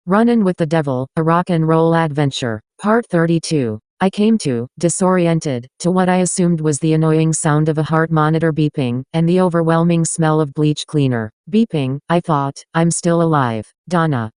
Runnin' with the Devil, a rock and roll adventure. Part 32. I came to, disoriented, to what I assumed was the annoying sound of a heart monitor beeping, and the overwhelming smell of bleach cleaner. Beeping, I thought, I'm still alive. Donna,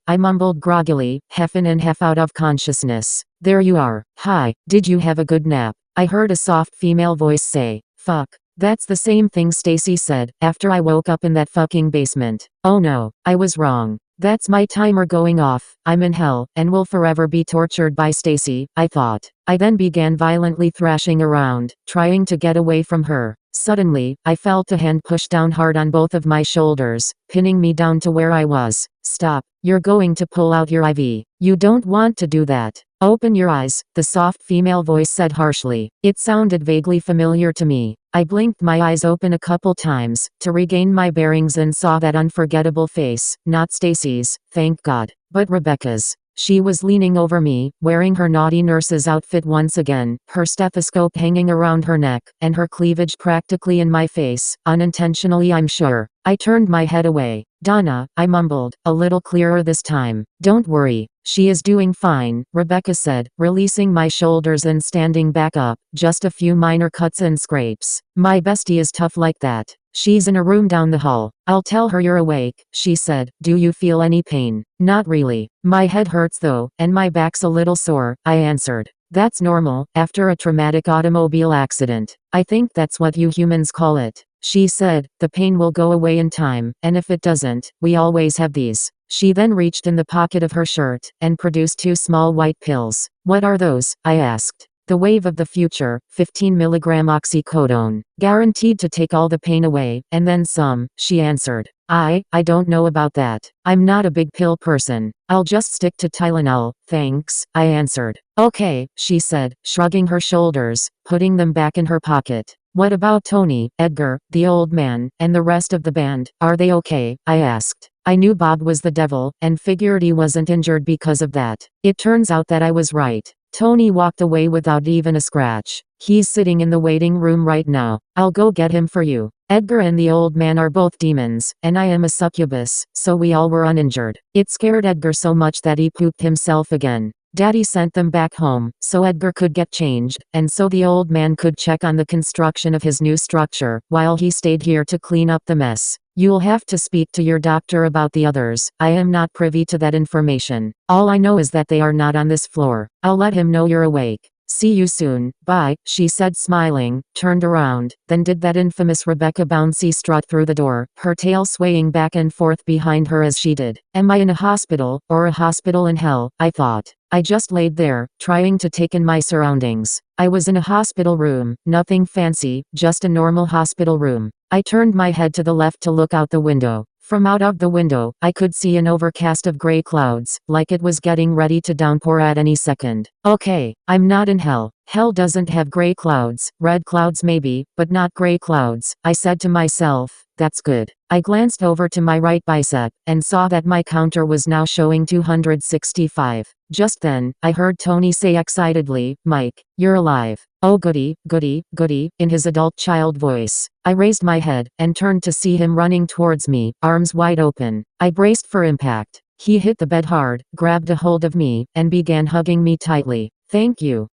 I mumbled groggily, half in and half out of consciousness. There you are. Hi, did you have a good nap? I heard a soft female voice say. Fuck. That's the same thing Stacy said, after I woke up in that fucking basement. Oh no, I was wrong. That's my timer going off. I'm in hell, and will forever be tortured by Stacy, I thought. I then began violently thrashing around, trying to get away from her. Suddenly, I felt a hand push down hard on both of my shoulders, pinning me down to where I was. Stop, you're going to pull out your IV. You don't want to do that. Open your eyes, the soft female voice said harshly. It sounded vaguely familiar to me. I blinked my eyes open a couple times, to regain my bearings, and saw that unforgettable face, not Stacy's, thank God, but Rebecca's. She was leaning over me, wearing her naughty nurse's outfit once again, her stethoscope hanging around her neck, and her cleavage practically in my face, unintentionally I'm sure. I turned my head away. Donna, I mumbled, a little clearer this time. Don't worry. She is doing fine, Rebecca said, releasing my shoulders and standing back up, just a few minor cuts and scrapes. My bestie is tough like that. She's in a room down the hall. I'll tell her you're awake, she said. Do you feel any pain? Not really. My head hurts though, and my back's a little sore, I answered. That's normal, after a traumatic automobile accident. I think that's what you humans call it. She said, the pain will go away in time, and if it doesn't, we always have these. She then reached in the pocket of her shirt, and produced 2 small white pills. What are those? I asked. The wave of the future, 15 milligram oxycodone. Guaranteed to take all the pain away, and then some, she answered. I don't know about that. I'm not a big pill person. I'll just stick to Tylenol, thanks, I answered. Okay, she said, shrugging her shoulders, putting them back in her pocket. What about Tony, Edgar, the old man, and the rest of the band? Are they okay? I asked. I knew Bob was the devil, and figured he wasn't injured because of that. It turns out that I was right. Tony walked away without even a scratch. He's sitting in the waiting room right now. I'll go get him for you. Edgar and the old man are both demons, and I am a succubus, so we all were uninjured. It scared Edgar so much that he pooped himself again. Daddy sent them back home, so Edgar could get changed, and so the old man could check on the construction of his new structure, while he stayed here to clean up the mess. You'll have to speak to your doctor about the others. I am not privy to that information. All I know is that they are not on this floor. I'll let him know you're awake. See you soon, bye, she said smiling, turned around, then did that infamous Rebecca bouncy strut through the door, her tail swaying back and forth behind her as she did. Am I in a hospital, or a hospital in hell? I thought. I just laid there, trying to take in my surroundings. I was in a hospital room, nothing fancy, just a normal hospital room. I turned my head to the left to look out the window. From out of the window, I could see an overcast of gray clouds, like it was getting ready to downpour at any second. Okay, I'm not in hell. Hell doesn't have gray clouds, red clouds maybe, but not gray clouds, I said to myself. That's good. I glanced over to my right bicep, and saw that my counter was now showing 265. Just then, I heard Tony say excitedly, Mike, you're alive. Oh goody, goody, goody, in his adult child voice. I raised my head, and turned to see him running towards me, arms wide open. I braced for impact. He hit the bed hard, grabbed a hold of me, and began hugging me tightly. Thank you,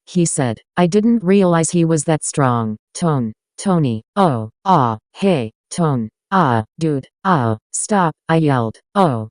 he said. I didn't realize he was that strong. Tony. Oh, hey, Tone. Dude. Stop, I yelled. Oh,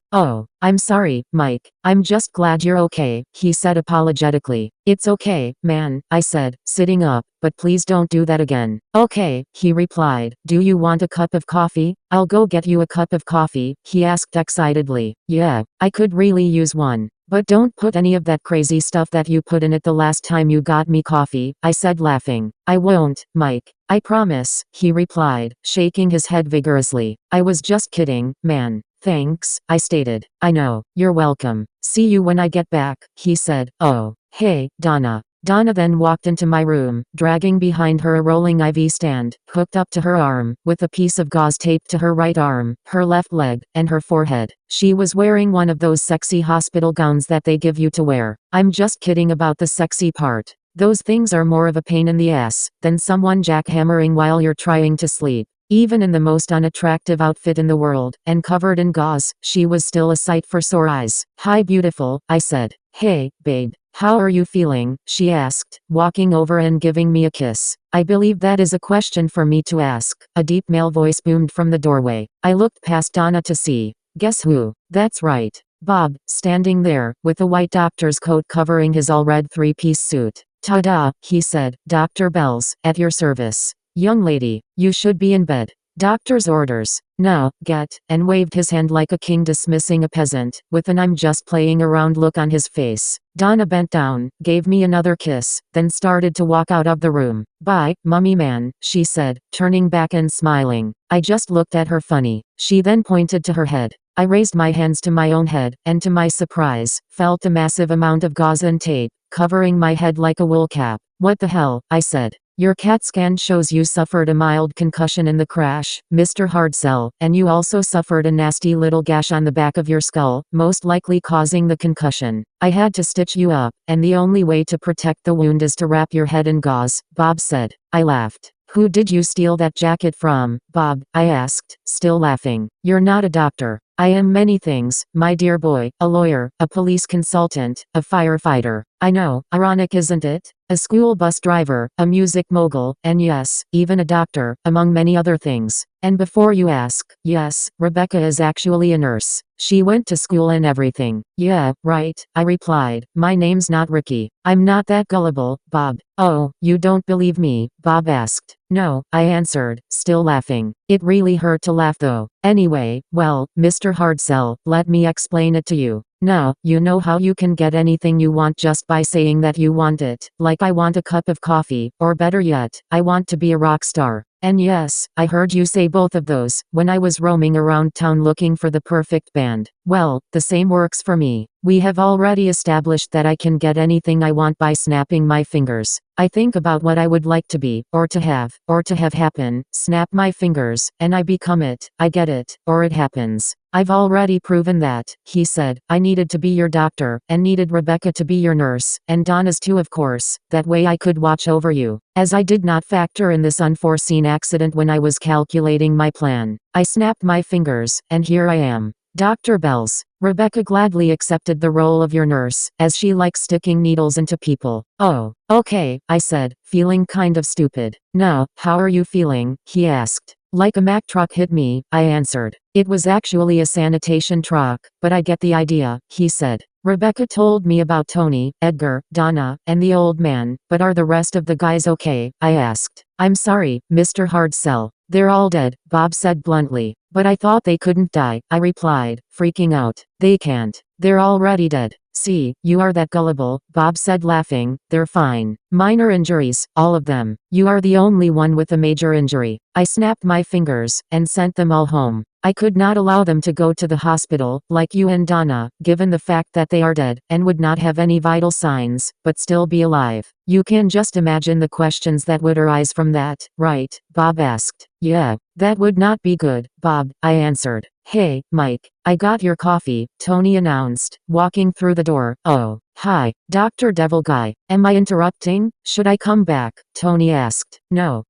I'm sorry, Mike. I'm just glad you're okay, he said apologetically. It's okay, man, I said, sitting up, but please don't do that again. Okay, he replied. Do you want a cup of coffee? I'll go get you a cup of coffee, he asked excitedly. Yeah, I could really use one. But don't put any of that crazy stuff that you put in it the last time you got me coffee, I said laughing. I won't, Mike. I promise, he replied, shaking his head vigorously. I was just kidding, man. Thanks, I stated. I know, you're welcome. See you when I get back, he said. Oh, hey, Donna. Donna then walked into my room, dragging behind her a rolling IV stand, hooked up to her arm, with a piece of gauze taped to her right arm, her left leg, and her forehead. She was wearing one of those sexy hospital gowns that they give you to wear. I'm just kidding about the sexy part. Those things are more of a pain in the ass than someone jackhammering while you're trying to sleep. Even in the most unattractive outfit in the world, and covered in gauze, she was still a sight for sore eyes. "Hi beautiful," I said. "Hey, babe. How are you feeling?" she asked, walking over and giving me a kiss. "I believe that is a question for me to ask." A deep male voice boomed from the doorway. I looked past Donna to see. Guess who? That's right. Bob, standing there, with a white doctor's coat covering his all-red three-piece suit. "Ta-da," he said. "Dr. Bells, at your service. Young lady, you should be in bed. Doctor's orders. Now, get," and waved his hand like a king dismissing a peasant, with an "I'm just playing around" look on his face. Donna bent down, gave me another kiss, then started to walk out of the room. "Bye, mummy man," she said, turning back and smiling. I just looked at her funny. She then pointed to her head. I raised my hands to my own head, and to my surprise, felt a massive amount of gauze and tape, covering my head like a wool cap. "What the hell?" I said. "Your CAT scan shows you suffered a mild concussion in the crash, Mr. Hardsell, and you also suffered a nasty little gash on the back of your skull, most likely causing the concussion. I had to stitch you up, and the only way to protect the wound is to wrap your head in gauze," Bob said. I laughed. "Who did you steal that jacket from, Bob?" I asked, still laughing. "You're not a doctor." "I am many things, my dear boy, a lawyer, a police consultant, a firefighter. I know, ironic isn't it? A school bus driver, a music mogul, and yes, even a doctor, among many other things. And before you ask, yes, Rebecca is actually a nurse. She went to school and everything." "Yeah, right," I replied. "My name's not Ricky. I'm not that gullible, Bob." "Oh, you don't believe me?" Bob asked. "No," I answered, still laughing. It really hurt to laugh though. "Anyway, well, Mr. Hardsell, let me explain it to you. Now, you know how you can get anything you want just by saying that you want it, like I want a cup of coffee, or better yet, I want to be a rock star. And yes, I heard you say both of those, when I was roaming around town looking for the perfect band. Well, the same works for me. We have already established that I can get anything I want by snapping my fingers. I think about what I would like to be, or to have happen, snap my fingers, and I become it, I get it, or it happens. I've already proven that," he said. "I needed to be your doctor, and needed Rebecca to be your nurse, and Donna's too of course, that way I could watch over you. As I did not factor in this unforeseen accident when I was calculating my plan. I snapped my fingers, and here I am. Dr. Bells." Rebecca gladly accepted the role of your nurse, as she likes sticking needles into people. "Oh, okay," I said, feeling kind of stupid. "Now, how are you feeling?" he asked. "Like a Mack truck hit me," I answered. "It was actually a sanitation truck, but I get the idea," he said. "Rebecca told me about Tony, Edgar, Donna, and the old man, but are the rest of the guys okay?" I asked. "I'm sorry, Mr. Hardsell. They're all dead," Bob said bluntly. "But I thought they couldn't die," I replied, freaking out. "They can't. They're already dead." "See, you are that gullible," Bob said laughing. "They're fine. Minor injuries, all of them. You are the only one with a major injury." I snapped my fingers, and sent them all home. I could not allow them to go to the hospital, like you and Donna, given the fact that they are dead, and would not have any vital signs, but still be alive. You can just imagine the questions that would arise from that, right? Bob asked. "Yeah, that would not be good, Bob," I answered. "Hey, Mike, I got your coffee," Tony announced, walking through the door. "Oh, hi, Dr. Devil Guy. Am I interrupting? Should I come back?" Tony asked. No,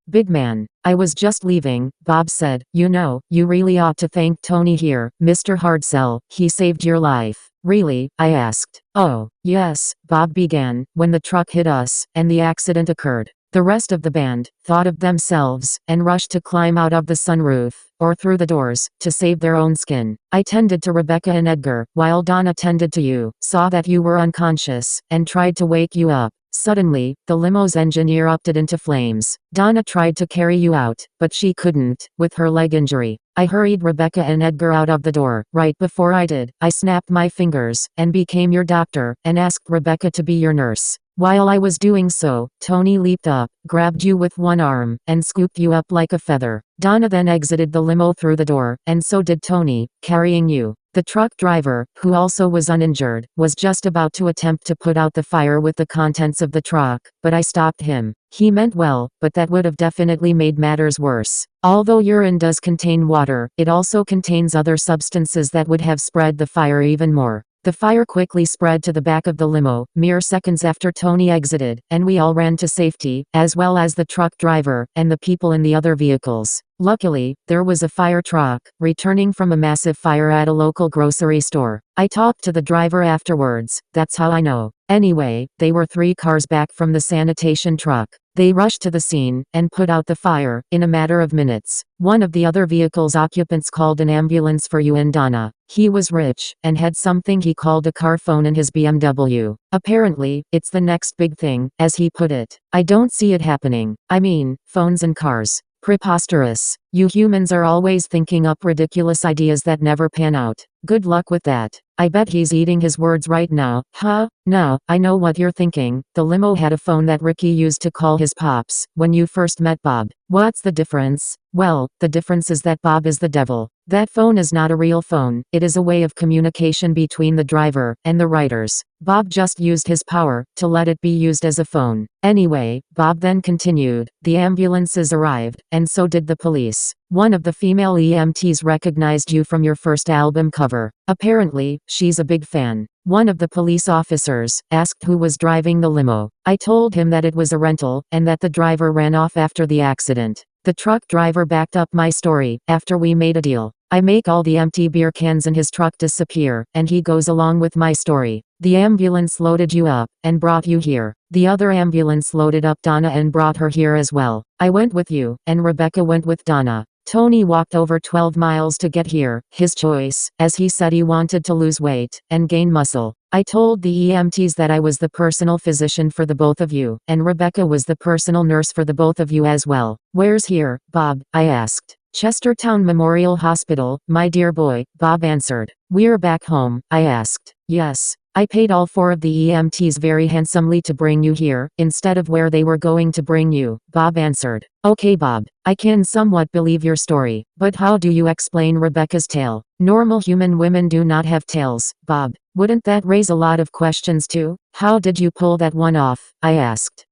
big man. I was just leaving," Bob said. "You know, you really ought to thank Tony here, Mr. Hardsell. He saved your life." "Really?" I asked. "Oh, yes," Bob began, "when the truck hit us, and the accident occurred. The rest of the band thought of themselves, and rushed to climb out of the sunroof, or through the doors, to save their own skin. I tended to Rebecca and Edgar, while Donna tended to you, saw that you were unconscious, and tried to wake you up. Suddenly, the limo's engine erupted into flames. Donna tried to carry you out, but she couldn't, with her leg injury. I hurried Rebecca and Edgar out of the door. Right before I did, I snapped my fingers, and became your doctor, and asked Rebecca to be your nurse. While I was doing so, Tony leaped up, grabbed you with one arm, and scooped you up like a feather. Donna then exited the limo through the door, and so did Tony, carrying you. The truck driver, who also was uninjured, was just about to attempt to put out the fire with the contents of the truck, but I stopped him. He meant well, but that would have definitely made matters worse. Although urine does contain water, it also contains other substances that would have spread the fire even more. The fire quickly spread to the back of the limo, mere seconds after Tony exited, and we all ran to safety, as well as the truck driver, and the people in the other vehicles. Luckily, there was a fire truck, returning from a massive fire at a local grocery store. I talked to the driver afterwards, that's how I know. Anyway, they were 3 cars back from the sanitation truck. They rushed to the scene, and put out the fire, in a matter of minutes. One of the other vehicle's occupants called an ambulance for you and Donna. He was rich, and had something he called a car phone in his BMW. Apparently, it's the next big thing, as he put it. I don't see it happening. I mean, phones and cars. Preposterous. You humans are always thinking up ridiculous ideas that never pan out. Good luck with that. I bet he's eating his words right now. Huh? No, I know what you're thinking. The limo had a phone that Ricky used to call his pops, when you first met Bob. What's the difference? Well, the difference is that Bob is the devil. That phone is not a real phone, it is a way of communication between the driver and the writers. Bob just used his power to let it be used as a phone. Anyway, Bob then continued, the ambulances arrived, and so did the police. One of the female EMTs recognized you from your first album cover. Apparently, she's a big fan. One of the police officers asked who was driving the limo. I told him that it was a rental, and that the driver ran off after the accident. The truck driver backed up my story, after we made a deal. I make all the empty beer cans in his truck disappear, and he goes along with my story. The ambulance loaded you up, and brought you here. The other ambulance loaded up Donna and brought her here as well. I went with you, and Rebecca went with Donna. Tony walked over 12 miles to get here, his choice, as he said he wanted to lose weight, and gain muscle. I told the EMTs that I was the personal physician for the both of you, and Rebecca was the personal nurse for the both of you as well. Where's here, Bob? I asked. Chestertown Memorial Hospital, my dear boy, Bob answered. We're back home, I asked. Yes. I paid all 4 of the EMTs very handsomely to bring you here, instead of where they were going to bring you, Bob answered. Okay Bob, I can somewhat believe your story, but how do you explain Rebecca's tale? Normal human women do not have tails, Bob. Wouldn't that raise a lot of questions too? How did you pull that one off? I asked.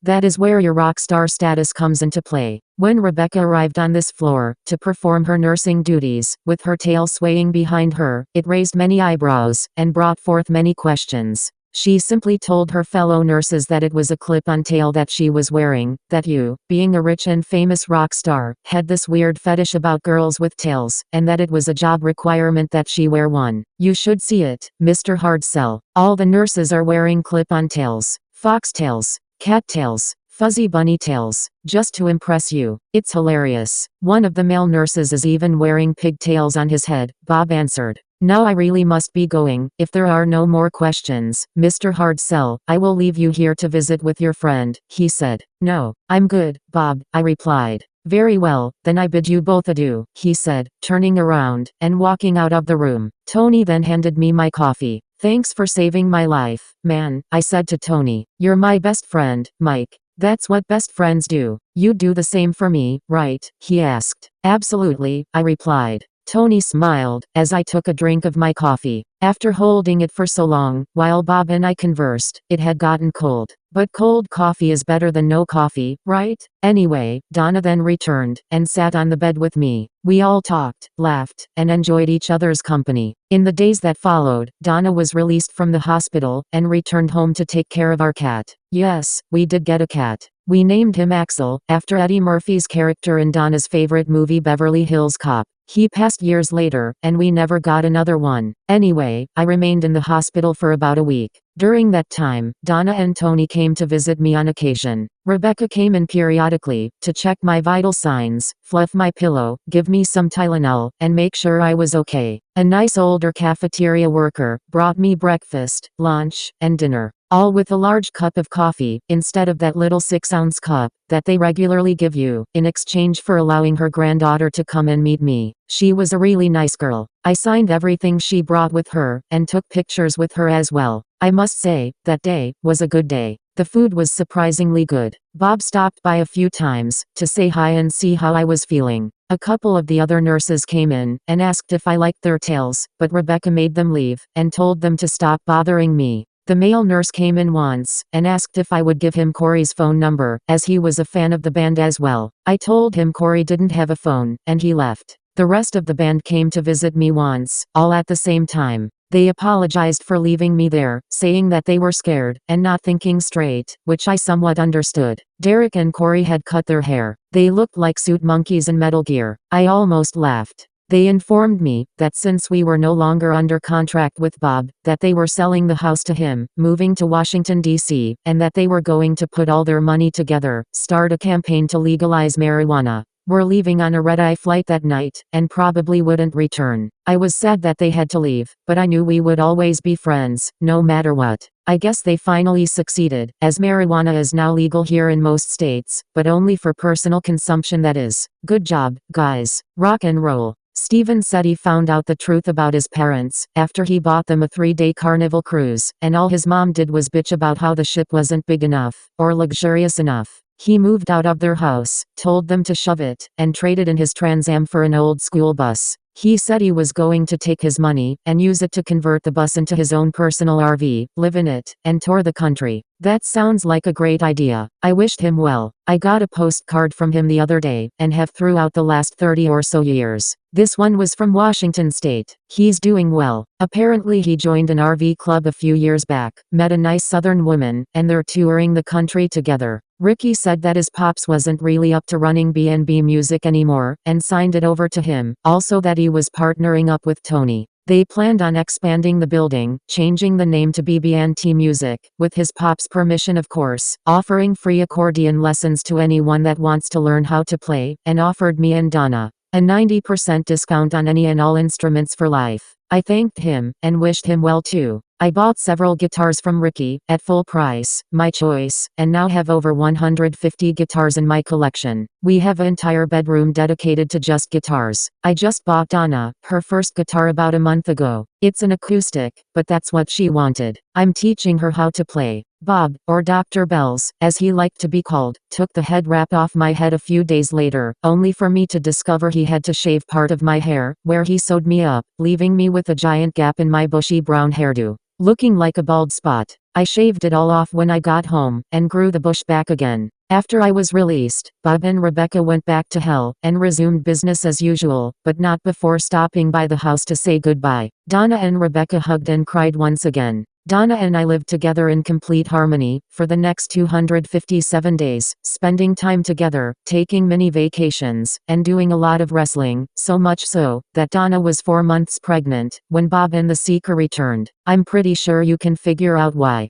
That is where your rock star status comes into play. When Rebecca arrived on this floor, to perform her nursing duties, with her tail swaying behind her, it raised many eyebrows, and brought forth many questions. She simply told her fellow nurses that it was a clip-on tail that she was wearing, that you, being a rich and famous rock star, had this weird fetish about girls with tails, and that it was a job requirement that she wear one. You should see it, Mr. Hardsell. All the nurses are wearing clip-on tails. Fox tails. Cat tails. Fuzzy bunny tails, just to impress you. It's hilarious. One of the male nurses is even wearing pigtails on his head, Bob answered. Now I really must be going. If there are no more questions, Mr. Hardsell, I will leave you here to visit with your friend, he said. No, I'm good, Bob, I replied. Very well, then I bid you both adieu, he said, turning around, and walking out of the room. Tony then handed me my coffee. Thanks for saving my life, man, I said to Tony. You're my best friend, Mike. That's what best friends do. You'd do the same for me, right? He asked. Absolutely, I replied. Tony smiled, as I took a drink of my coffee. After holding it for so long, while Bob and I conversed, it had gotten cold. But cold coffee is better than no coffee, right? Anyway, Donna then returned, and sat on the bed with me. We all talked, laughed, and enjoyed each other's company. In the days that followed, Donna was released from the hospital, and returned home to take care of our cat. Yes, we did get a cat. We named him Axel, after Eddie Murphy's character in Donna's favorite movie Beverly Hills Cop. He passed years later, and we never got another one. Anyway, I remained in the hospital for about a week. During that time, Donna and Tony came to visit me on occasion. Rebecca came in periodically, to check my vital signs, fluff my pillow, give me some Tylenol, and make sure I was okay. A nice older cafeteria worker brought me breakfast, lunch, and dinner. All with a large cup of coffee, instead of that little 6-ounce cup that they regularly give you, in exchange for allowing her granddaughter to come and meet me. She was a really nice girl. I signed everything she brought with her, and took pictures with her as well. I must say, that day was a good day. The food was surprisingly good. Bob stopped by a few times, to say hi and see how I was feeling. A couple of the other nurses came in, and asked if I liked their tails, but Rebecca made them leave, and told them to stop bothering me. The male nurse came in once, and asked if I would give him Corey's phone number, as he was a fan of the band as well. I told him Corey didn't have a phone, and he left. The rest of the band came to visit me once, all at the same time. They apologized for leaving me there, saying that they were scared, and not thinking straight, which I somewhat understood. Derek and Corey had cut their hair. They looked like suit monkeys in Metal Gear. I almost laughed. They informed me that since we were no longer under contract with Bob, that they were selling the house to him, moving to Washington, D.C., and that they were going to put all their money together, start a campaign to legalize marijuana. We're leaving on a red-eye flight that night, and probably wouldn't return. I was sad that they had to leave, but I knew we would always be friends, no matter what. I guess they finally succeeded, as marijuana is now legal here in most states, but only for personal consumption, that is. Good job, guys. Rock and roll. Steven said he found out the truth about his parents after he bought them a 3-day Carnival cruise, and all his mom did was bitch about how the ship wasn't big enough or luxurious enough. He moved out of their house, told them to shove it, and traded in his Trans Am for an old school bus. He said he was going to take his money and use it to convert the bus into his own personal RV, live in it, and tour the country. That sounds like a great idea. I wished him well. I got a postcard from him the other day, and have throughout the last 30 or so years. This one was from Washington State. He's doing well. Apparently he joined an RV club a few years back, met a nice southern woman, and they're touring the country together. Ricky said that his pops wasn't really up to running B&B Music anymore, and signed it over to him. Also that he was partnering up with Tony. They planned on expanding the building, changing the name to BB&T Music, with his pop's permission of course, offering free accordion lessons to anyone that wants to learn how to play, and offered me and Donna a 90% discount on any and all instruments for life. I thanked him, and wished him well too. I bought several guitars from Ricky, at full price, my choice, and now have over 150 guitars in my collection. We have an entire bedroom dedicated to just guitars. I just bought Donna her first guitar about a month ago. It's an acoustic, but that's what she wanted. I'm teaching her how to play. Bob, or Dr. Bells, as he liked to be called, took the head wrap off my head a few days later, only for me to discover he had to shave part of my hair, where he sewed me up, leaving me with a giant gap in my bushy brown hairdo, looking like a bald spot. I shaved it all off when I got home, and grew the bush back again. After I was released, Bob and Rebecca went back to hell, and resumed business as usual, but not before stopping by the house to say goodbye. Donna and Rebecca hugged and cried once again. Donna and I lived together in complete harmony for the next 257 days, spending time together, taking many vacations, and doing a lot of wrestling, so much so that Donna was 4 months pregnant when Bob and the Seeker returned. I'm pretty sure you can figure out why.